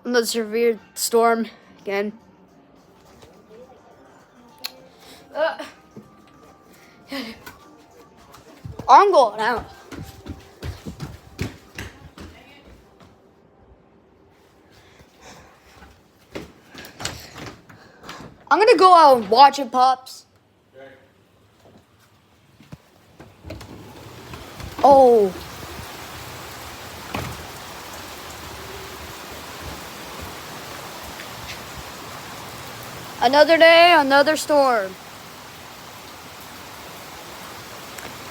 Another severe storm again. I'm going out. I'm gonna go out and watch it, Pops. Oh. Another day, another storm.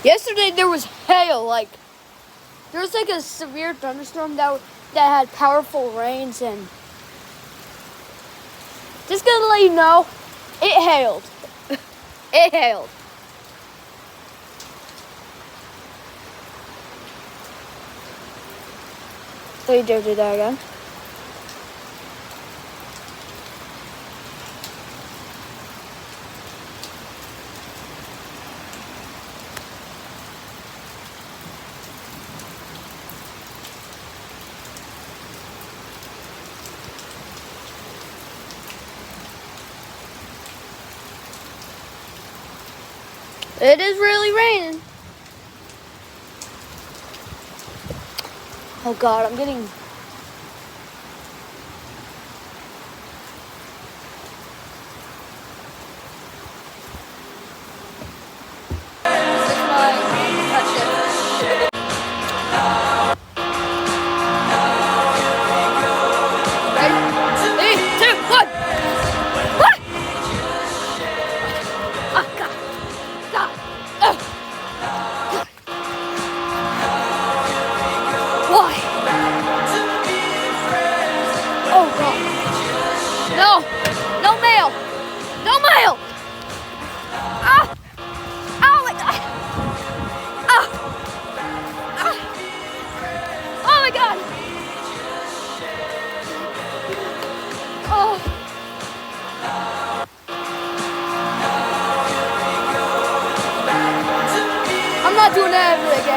Yesterday there was hail, there was a severe thunderstorm that had powerful rains, and just gonna let you know, it hailed. It hailed. So you dare do that again? It is really raining. Oh God, I'm getting... No mail! No mail! Ah! Oh my God! Ah! Ah! Oh my God! Oh! I'm not doing that ever again.